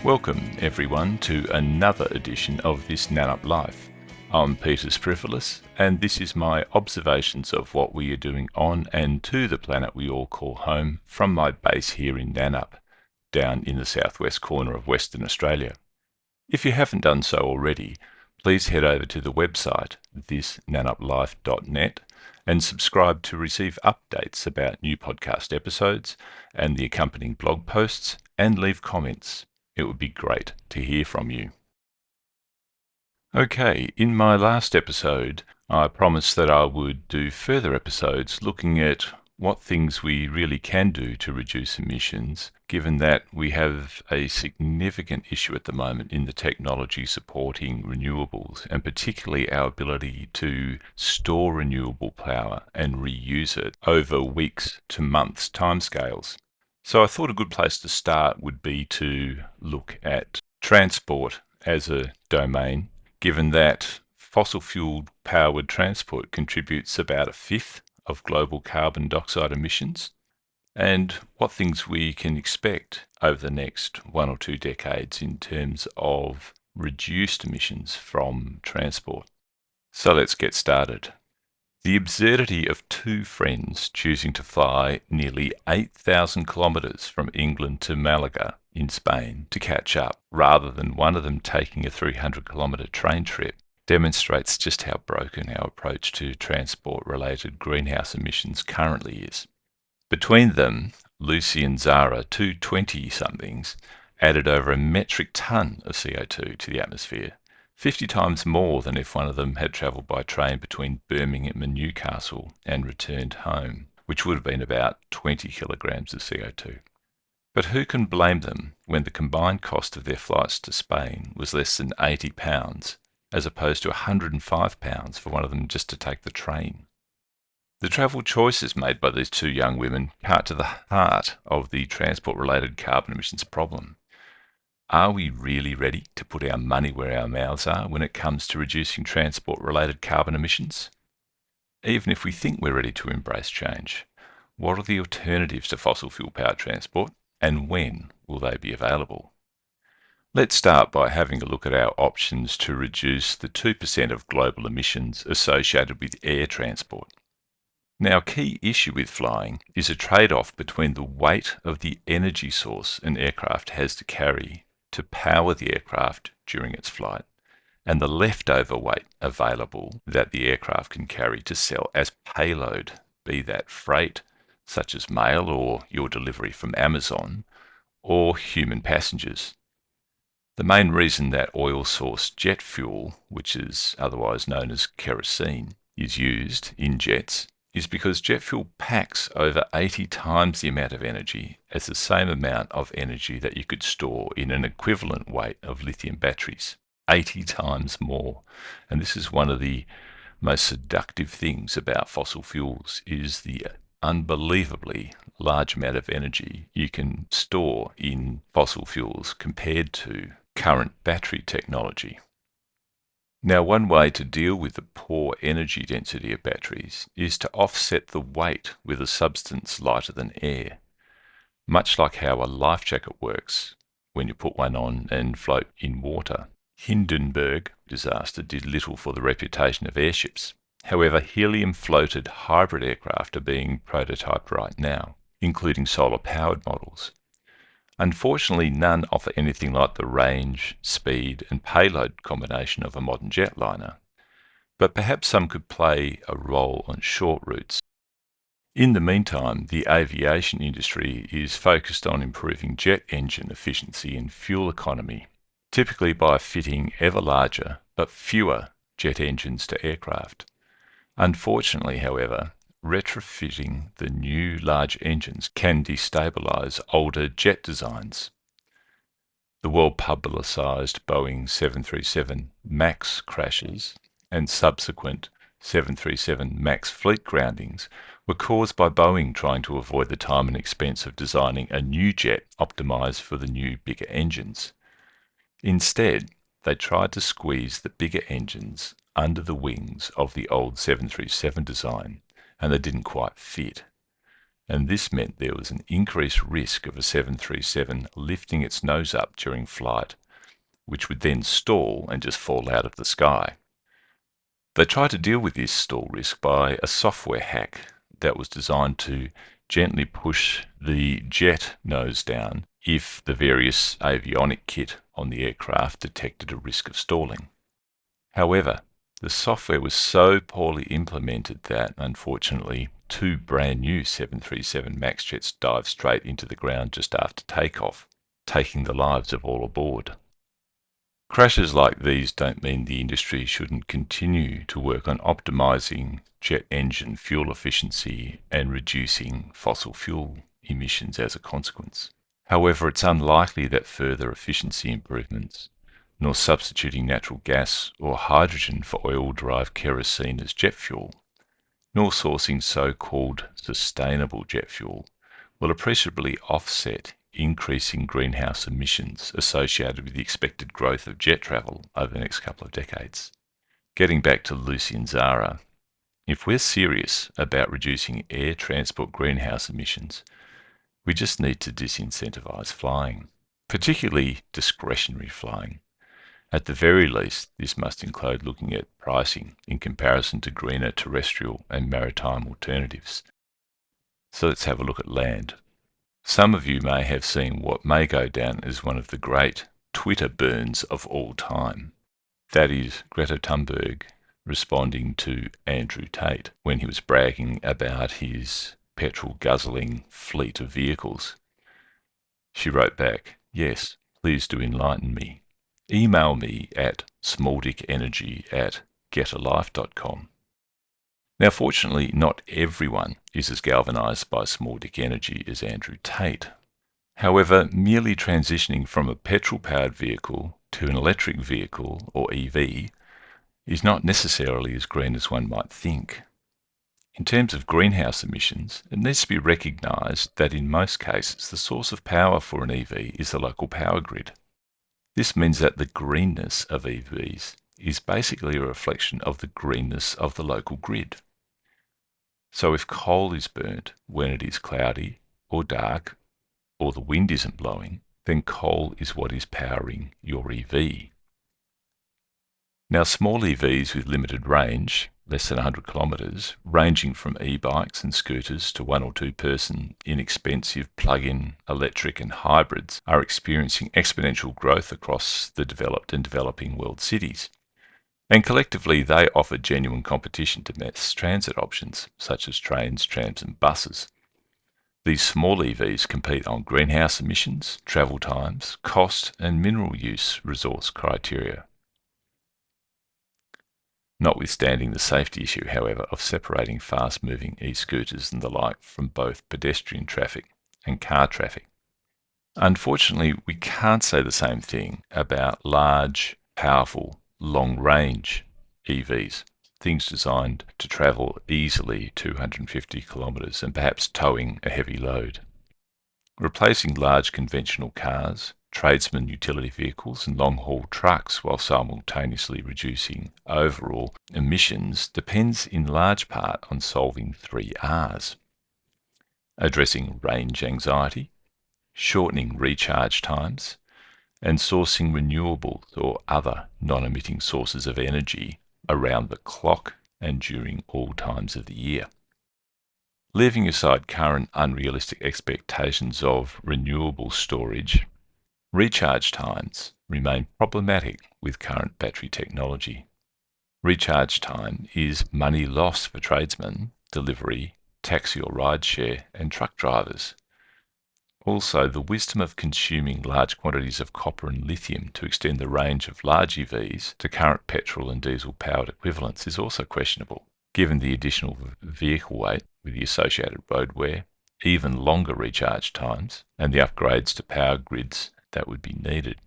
Welcome everyone to another edition of This Nanup Life. I'm Peter Sprifilis, and this is my observations of what we are doing on and to the planet we all call home from my base here in Nanup, down in the southwest corner of Western Australia. If you haven't done so already, please head over to the website thisnanuplife.net and subscribe to receive updates about new podcast episodes and the accompanying blog posts, and leave comments. It would be great to hear from you. Okay, in my last episode, I promised that I would do further episodes looking at what things we really can do to reduce emissions, given that we have a significant issue at the moment in the technology supporting renewables, and particularly our ability to store renewable power and reuse it over weeks to months timescales. So I thought a good place to start would be to look at transport as a domain, given that fossil fuel powered transport contributes about a fifth of global carbon dioxide emissions, and what things we can expect over the next 1 or 2 decades in terms of reduced emissions from transport. So let's get started. The absurdity of two friends choosing to fly nearly 8,000 kilometres from England to Malaga in Spain to catch up, rather than one of them taking a 300-kilometre train trip, demonstrates just how broken our approach to transport-related greenhouse emissions currently is. Between them, Lucy and Zara, two 20-somethings, added over a metric tonne of CO2 to the atmosphere, 50 times more than if one of them had travelled by train between Birmingham and Newcastle and returned home, which would have been about 20 kilograms of CO2. But who can blame them when the combined cost of their flights to Spain was less than £80, as opposed to £105 for one of them just to take the train? The travel choices made by these two young women cut to the heart of the transport-related carbon emissions problem. Are we really ready to put our money where our mouths are when it comes to reducing transport-related carbon emissions? Even if we think we're ready to embrace change, what are the alternatives to fossil fuel powered transport, and when will they be available? Let's start by having a look at our options to reduce the 2% of global emissions associated with air transport. Now, a key issue with flying is a trade-off between the weight of the energy source an aircraft has to carry to power the aircraft during its flight, and the leftover weight available that the aircraft can carry to sell as payload, be that freight, such as mail or your delivery from Amazon, or human passengers. The main reason that oil-sourced jet fuel, which is otherwise known as kerosene, is used in jets is because jet fuel packs over 80 times the amount of energy as the same amount of energy that you could store in an equivalent weight of lithium batteries. 80 times more. And this is one of the most seductive things about fossil fuels, is the unbelievably large amount of energy you can store in fossil fuels compared to current battery technology. Now, one way to deal with the poor energy density of batteries is to offset the weight with a substance lighter than air, much like how a life jacket works when you put one on and float in water. Hindenburg disaster did little for the reputation of airships. However, helium-floated hybrid aircraft are being prototyped right now, including solar-powered models. Unfortunately, none offer anything like the range, speed, and payload combination of a modern jetliner, but perhaps some could play a role on short routes. In the meantime, the aviation industry is focused on improving jet engine efficiency and fuel economy, typically by fitting ever larger but fewer jet engines to aircraft. Unfortunately, however, retrofitting the new large engines can destabilise older jet designs. The well-publicised Boeing 737 MAX crashes and subsequent 737 MAX fleet groundings were caused by Boeing trying to avoid the time and expense of designing a new jet optimised for the new, bigger engines. Instead, they tried to squeeze the bigger engines under the wings of the old 737 design, and they didn't quite fit. and this meant there was an increased risk of a 737 lifting its nose up during flight, which would then stall and just fall out of the sky. They tried to deal with this stall risk by a software hack that was designed to gently push the jet nose down if the various avionic kit on the aircraft detected a risk of stalling. However, the software was so poorly implemented that, unfortunately, 2 brand new 737 MAX jets dived straight into the ground just after takeoff, taking the lives of all aboard. Crashes like these don't mean the industry shouldn't continue to work on optimizing jet engine fuel efficiency and reducing fossil fuel emissions as a consequence. However, it's unlikely that further efficiency improvements, nor substituting natural gas or hydrogen for oil-derived kerosene as jet fuel, nor sourcing so-called sustainable jet fuel will appreciably offset increasing greenhouse emissions associated with the expected growth of jet travel over the next couple of decades. Getting back to Lucy and Zara, if we're serious about reducing air transport greenhouse emissions, we just need to disincentivize flying, particularly discretionary flying. At the very least, this must include looking at pricing in comparison to greener terrestrial and maritime alternatives. So let's have a look at land. Some of you may have seen what may go down as one of the great Twitter burns of all time. That is Greta Thunberg responding to Andrew Tate when he was bragging about his petrol-guzzling fleet of vehicles. She wrote back, "Yes, please do enlighten me. Email me at smalldickenergy@getalife.com." Now, fortunately, not everyone is as galvanized by small dick energy as Andrew Tate. However, merely transitioning from a petrol-powered vehicle to an electric vehicle, or EV, is not necessarily as green as one might think. In terms of greenhouse emissions, it needs to be recognised that in most cases the source of power for an EV is the local power grid. This means that the greenness of EVs is basically a reflection of the greenness of the local grid. So if coal is burnt when it is cloudy or dark or the wind isn't blowing, then coal is what is powering your EV. Now, small EVs with limited range, less than 100 kilometres, ranging from e-bikes and scooters to 1 or 2 person inexpensive plug-in electric and hybrids, are experiencing exponential growth across the developed and developing world cities. And collectively, they offer genuine competition to mass transit options, such as trains, trams and buses. These small EVs compete on greenhouse emissions, travel times, cost and mineral use resource criteria. Notwithstanding the safety issue, however, of separating fast-moving e-scooters and the like from both pedestrian traffic and car traffic. Unfortunately, we can't say the same thing about large, powerful, long-range EVs, things designed to travel easily 250 kilometres and perhaps towing a heavy load. Replacing large conventional cars, tradesman utility vehicles and long-haul trucks while simultaneously reducing overall emissions depends in large part on solving 3 R's: addressing range anxiety, shortening recharge times, and sourcing renewables or other non-emitting sources of energy around the clock and during all times of the year. Leaving aside current unrealistic expectations of renewable storage, recharge times remain problematic with current battery technology. Recharge time is money lost for tradesmen, delivery, taxi or rideshare, and truck drivers. Also, the wisdom of consuming large quantities of copper and lithium to extend the range of large EVs to current petrol and diesel-powered equivalents is also questionable, given the additional vehicle weight with the associated road wear, even longer recharge times, and the upgrades to power grids that would be needed.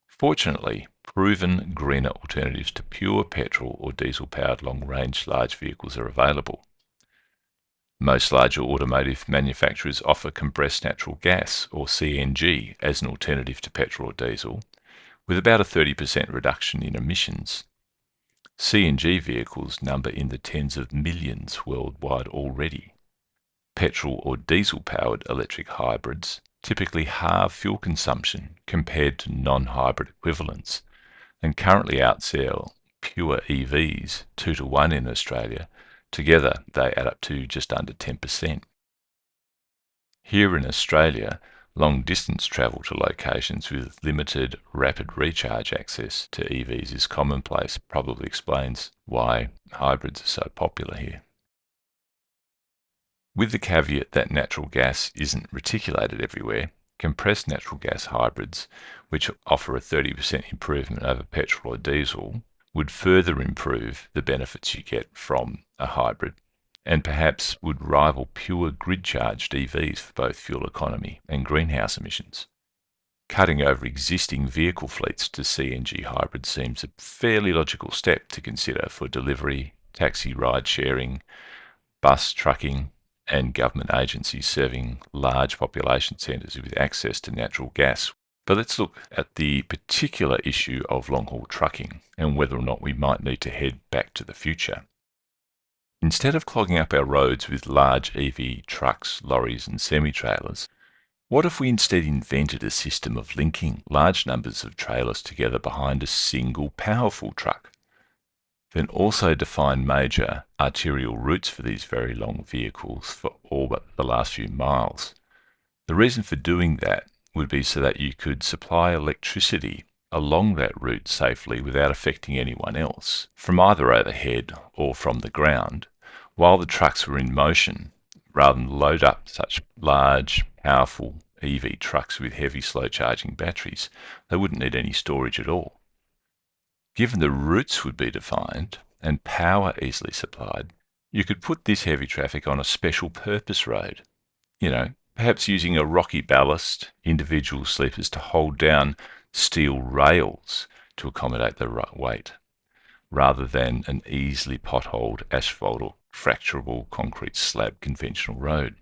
Fortunately, proven greener alternatives to pure petrol or diesel-powered long-range large vehicles are available. Most larger automotive manufacturers offer compressed natural gas, or CNG, as an alternative to petrol or diesel, with about a 30% reduction in emissions. CNG vehicles number in the tens of millions worldwide already. Petrol or diesel-powered electric hybrids typically halve fuel consumption compared to non-hybrid equivalents, and currently outsell pure EVs 2 to 1 in Australia. Together, they add up to just under 10%. Here in Australia, long-distance travel to locations with limited rapid recharge access to EVs is commonplace. Probably explains why hybrids are so popular here. With the caveat that natural gas isn't reticulated everywhere, compressed natural gas hybrids, which offer a 30% improvement over petrol or diesel, would further improve the benefits you get from a hybrid, and perhaps would rival pure grid-charged EVs for both fuel economy and greenhouse emissions. Cutting over existing vehicle fleets to CNG hybrids seems a fairly logical step to consider for delivery, taxi ride-sharing, bus trucking, and government agencies serving large population centres with access to natural gas. But let's look at the particular issue of long-haul trucking and whether or not we might need to head back to the future. Instead of clogging up our roads with large EV trucks, lorries and semi-trailers, what if we instead invented a system of linking large numbers of trailers together behind a single powerful truck? Then also define major arterial routes for these very long vehicles for all but the last few miles. The reason for doing that would be so that you could supply electricity along that route safely without affecting anyone else, from either overhead or from the ground, while the trucks were in motion, rather than load up such large, powerful EV trucks with heavy slow-charging batteries. They wouldn't need any storage at all. Given the routes would be defined and power easily supplied, you could put this heavy traffic on a special purpose road, perhaps using a rocky ballast, individual sleepers to hold down steel rails to accommodate the weight, rather than an easily potholed asphalt or fracturable concrete slab conventional road.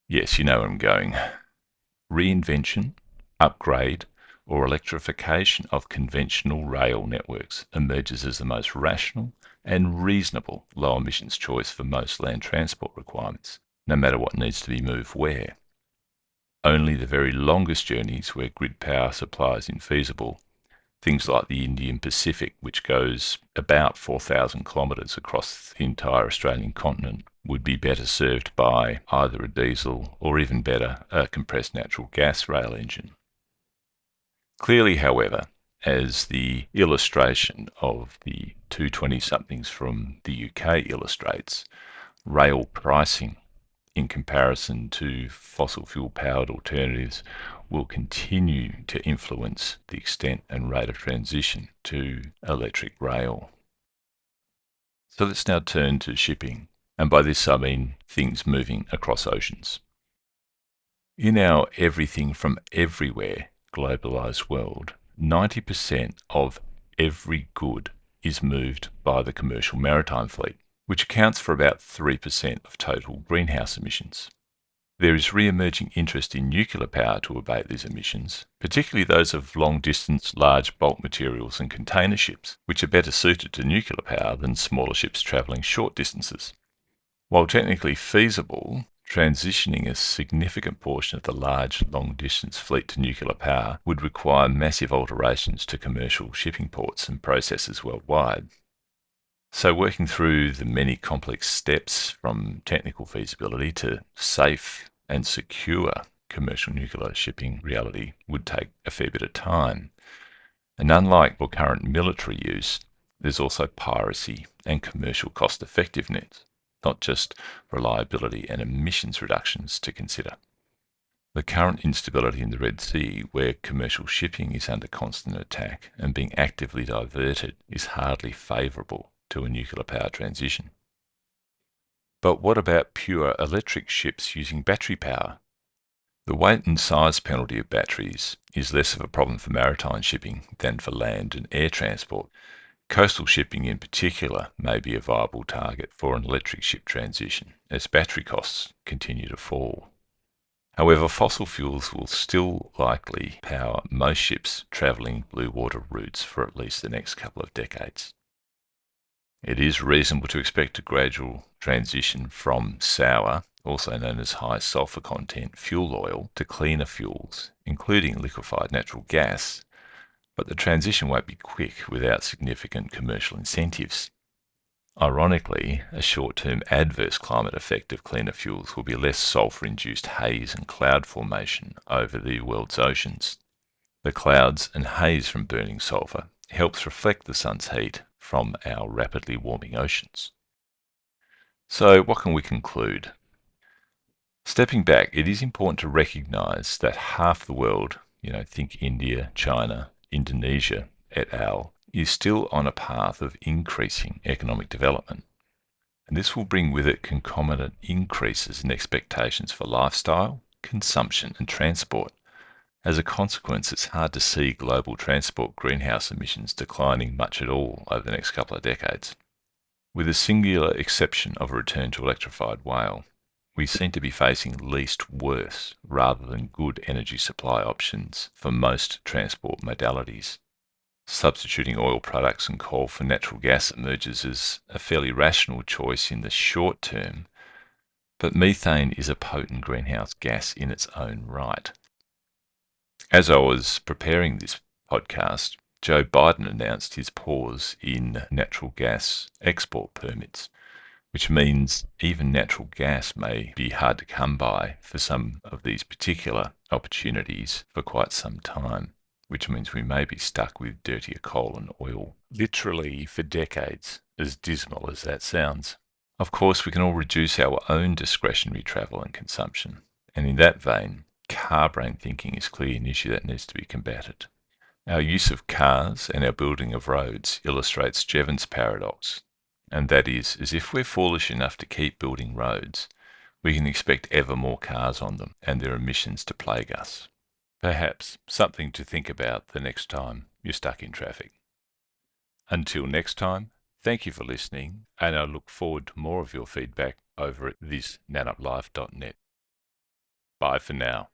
Yes, you know where I'm going. Reinvention, upgrade, or electrification of conventional rail networks emerges as the most rational and reasonable low emissions choice for most land transport requirements, no matter what needs to be moved where. Only the very longest journeys where grid power supply is infeasible, things like the Indian Pacific, which goes about 4,000 kilometres across the entire Australian continent, would be better served by either a diesel or, even better, a compressed natural gas rail engine. Clearly, however, as the illustration of the 220-somethings from the UK illustrates, rail pricing in comparison to fossil fuel-powered alternatives will continue to influence the extent and rate of transition to electric rail. So let's now turn to shipping, and by this I mean things moving across oceans. In our everything from everywhere globalized world, 90% of every good is moved by the commercial maritime fleet, which accounts for about 3% of total greenhouse emissions. There is re-emerging interest in nuclear power to abate these emissions, particularly those of long-distance, large bulk materials and container ships, which are better suited to nuclear power than smaller ships travelling short distances. While technically feasible, transitioning a significant portion of the large, long-distance fleet to nuclear power would require massive alterations to commercial shipping ports and processes worldwide. So working through the many complex steps from technical feasibility to safe and secure commercial nuclear shipping reality would take a fair bit of time. And unlike for current military use, there's also piracy and commercial cost effectiveness, not just reliability and emissions reductions to consider. The current instability in the Red Sea, where commercial shipping is under constant attack and being actively diverted, is hardly favourable to a nuclear power transition. But what about pure electric ships using battery power? The weight and size penalty of batteries is less of a problem for maritime shipping than for land and air transport. Coastal shipping in particular may be a viable target for an electric ship transition as battery costs continue to fall. However, fossil fuels will still likely power most ships travelling blue water routes for at least the next couple of decades. It is reasonable to expect a gradual transition from sour also known as high sulfur content fuel oil, to cleaner fuels, including liquefied natural gas, but the transition won't be quick without significant commercial incentives. Ironically, a short-term adverse climate effect of cleaner fuels will be less sulfur-induced haze and cloud formation over the world's oceans. The clouds and haze from burning sulfur helps reflect the sun's heat from our rapidly warming oceans. So what can we conclude? Stepping back, it is important to recognise that half the world, think India, China, Indonesia, et al., is still on a path of increasing economic development. And this will bring with it concomitant increases in expectations for lifestyle, consumption and transport. As a consequence, it's hard to see global transport greenhouse emissions declining much at all over the next couple of decades. With the singular exception of a return to electrified rail, we seem to be facing least worse rather than good energy supply options for most transport modalities. Substituting oil products and coal for natural gas emerges as a fairly rational choice in the short term, but methane is a potent greenhouse gas in its own right. As I was preparing this podcast, Joe Biden announced his pause in natural gas export permits, which means even natural gas may be hard to come by for some of these particular opportunities for quite some time, which means we may be stuck with dirtier coal and oil, literally for decades, as dismal as that sounds. Of course, we can all reduce our own discretionary travel and consumption, and in that vein, car brain thinking is clearly an issue that needs to be combated. Our use of cars and our building of roads illustrates Jevons paradox, and that is, as if we're foolish enough to keep building roads, we can expect ever more cars on them and their emissions to plague us. Perhaps something to think about the next time you're stuck in traffic. Until next time, thank you for listening, and I look forward to more of your feedback over at thisnanuplife.net. Bye for now.